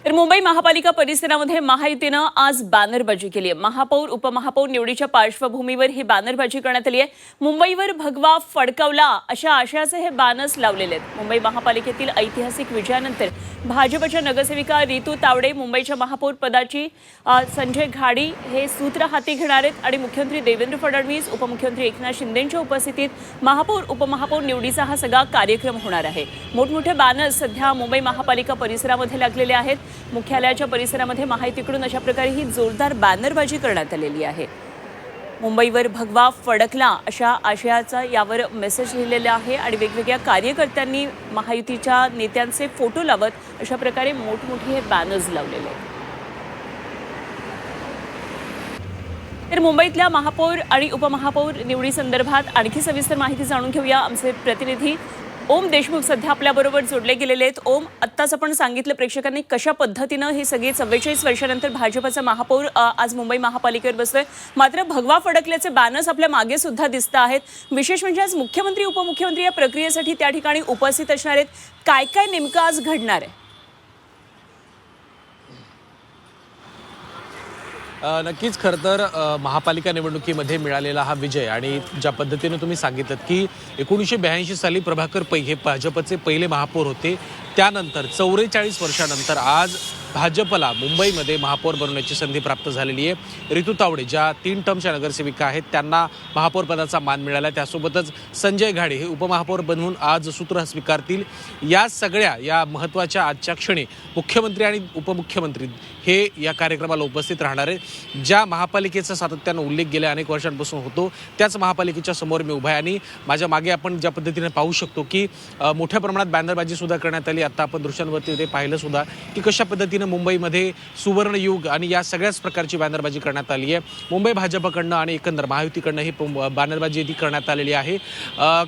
तर मुंबई महापालिका परिसरामध्ये महायुतीनं आज बॅनरबाजी केली आहे। महापौर उपमहापौर निवडीच्या पार्श्वभूमीवर ही बॅनरबाजी करण्यात आली आहे। मुंबईवर भगवा फडकवला अशा आशयाचे हे बॅनर्स लावलेले आहेत। मुंबई महापालिकेतील ऐतिहासिक विजयानंतर भाजपच्या नगरसेविका रितू तावडे मुंबईच्या महापौर पदाची संजय घाडी हे सूत्र हाती घेणार आहेत आणि मुख्यमंत्री देवेंद्र फडणवीस उपमुख्यमंत्री एकनाथ शिंदेंच्या उपस्थितीत महापौर उपमहापौर निवडीचा हा सगळा कार्यक्रम होणार आहे। मोठमोठे बॅनर्स सध्या मुंबई महापालिका परिसरामध्ये लागलेले आहेत। मुख्यालयाच्या परिसरामध्ये महायुतीकडून अशा प्रकारे ही जोरदार बॅनरबाजी करण्यात आलेली आहे। मुंबईवर भगवा फडकला अशा आशयाचा यावर मेसेज लिहिलेला आहे आणि वेगवेगळ्या कार्यकर्त्यांनी महायुतीच्या नेत्यांचे फोटो लावत अशा प्रकारे मोठमोठे हे बॅनर्स लावलेले आहेत। तर मुंबईतल्या महापौर आणि उपमहापौर निवडी संदर्भात आणखी सविस्तर माहिती जाणून घेऊया। आमचे प्रतिनिधी ओम देशमुख सध्या आपल्याबरोबर जोडले गेलेले आहेत। ओम, आत्ताच आपण सांगितलं प्रेक्षकांनी कशा पद्धतीनं हे सगळे 44 वर्षानंतर भाजपचा महापौर आज मुंबई महापालिकेवर बसतोय, मात्र भगवा फडकल्याचे बॅनर्स आपल्या मागे सुद्धा दिसत आहेत। विशेष म्हणजे आज मुख्यमंत्री उपमुख्यमंत्री या प्रक्रियेसाठी त्या ठिकाणी उपस्थित असणार आहेत। काय काय नेमकं आज घडणार आहे? नक्कीच खरं तर महापालिका निवडणुकीमध्ये मिळालेला हा विजय आणि ज्या पद्धतीने तुम्ही सांगितलं की 1982 साली प्रभाकर पै हे भाजपचे पहिले महापौर होते, त्यानंतर 44 वर्षानंतर आज भाजपला मुंबईमध्ये महापौर बनवण्याची संधी प्राप्त झालेली आहे। रितू तावडे ज्या 3 टर्मच्या नगरसेविका आहेत त्यांना महापौर पदाचा मान मिळाला, त्यासोबतच संजय घाडी हे उपमहापौर बनवून आज सूत्र स्वीकारतील। या सगळ्या या महत्त्वाच्या आजच्या क्षणी मुख्यमंत्री आणि उपमुख्यमंत्री हे या कार्यक्रमाला उपस्थित राहणार आहे। ज्या महापालिकेचा सातत्यानं उल्लेख गेल्या अनेक वर्षांपासून होतो त्याच महापालिकेच्या समोर मी उभा आहे आणि माझ्या मागे आपण ज्या पद्धतीने पाहू शकतो की मोठ्या प्रमाणात बॅनरबाजी सुद्धा करण्यात आली। आता आपण दृश्यांवरती ते पाहिलं सुद्धा की कशा पद्धतीने मुंबईमध्ये सुवर्ण युग आणि या सगळ्याच प्रकारची बॅनरबाजी करण्यात आली आहे। मुंबई भाजपकडनं आणि एकंदर महायुतीकडनं ही बॅनरबाजी ती करण्यात आलेली आहे।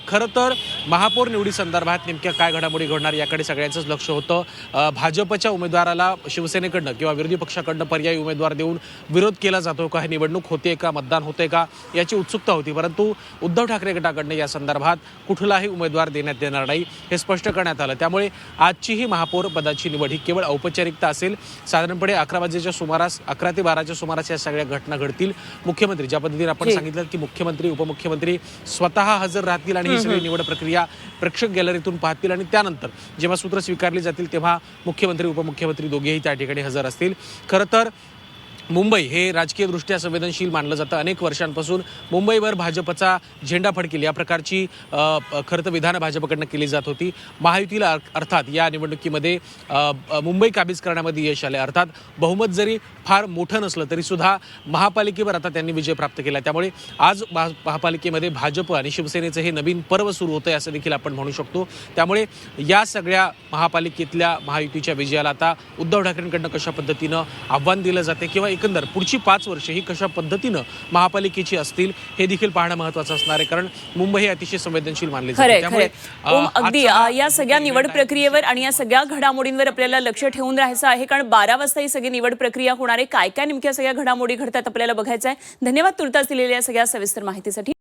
खरं तर महापौर निवडी संदर्भात नेमक्या काय घडामोडी घडणार याकडे सगळ्यांचंच लक्ष होतं। भाजपच्या उमेदवाराला शिवसेनेकडनं किंवा विरोधी पक्षाकडनं पर्यायी उमेदवार देऊन विरोध केला जातो का, ही निवडणूक होते का, मतदान होते का याची उत्सुकता होती, परंतु उद्धव ठाकरे गटाकडनं या संदर्भात कुठलाही उमेदवार देण्यात येणार नाही हे स्पष्ट करण्यात आलं। त्यामुळे आजची ही महापौर पदाची निवड ही केवळ औपचारिकता असेल। साधारणपणे 11 वाजेच्या सुमारास 11 ते 12च्या सुमारास या सगळ्या घटना घडतील। मुख्यमंत्री ज्या पद्धतीने आपण सांगितलं की मुख्यमंत्री उपमुख्यमंत्री स्वतः हजर राहतील आणि ही सगळी निवड प्रक्रिया प्रेक्षक गॅलरीतून पाहतील आणि त्यानंतर जेव्हा सूत्र स्वीकारली जातील तेव्हा मुख्यमंत्री उपमुख्यमंत्री दोघेही त्या ठिकाणी हजर असतील। खरं तर मुंबई हे राजकीयदृष्ट्या संवेदनशील मानलं जातं। अनेक वर्षांपासून मुंबईवर भाजपचा झेंडा फडकेल या प्रकारची खरं तर विधानं भाजपकडनं केली जात होती। महायुतीला अर्थात या निवडणुकीमध्ये मुंबई काबीज करण्यामध्ये यश आले। अर्थात बहुमत जरी फार मोठं नसलं तरी सुद्धा महापालिकेवर आता त्यांनी विजय प्राप्त केला। त्यामुळे आज महापालिकेमध्ये भाजप आणि शिवसेनेचं हे नवीन पर्व सुरू होतंय असं देखील आपण म्हणू शकतो। त्यामुळे या सगळ्या महापालिकेतल्या महायुतीच्या विजयाला आता उद्धव ठाकरेंकडनं कशा पद्धतीनं आव्हान दिलं जाते किंवा एकंदर पुढची 5 वर्षे ही कशा पद्धतीनं महापालिकेची असतील हे देखील पाहणं महत्त्वाचं असणार आहे, कारण मुंबई हे अतिशय संवेदनशील मानले जाते। त्यामुळे अगदी या सगळ्या निवड प्रक्रियेवर आणि या सगळ्या घडामोडींवर आपल्याला लक्ष ठेवून राहायचं आहे, कारण 12 वाजता ही सगळी निवड प्रक्रिया होणार आहे। काय काय नेमक्या सगळ्या घडामोडी घडतात आपल्याला बघायचं आहे। धन्यवाद तुर्तास दिलेल्या या सगळ्या सविस्तर माहितीसाठी।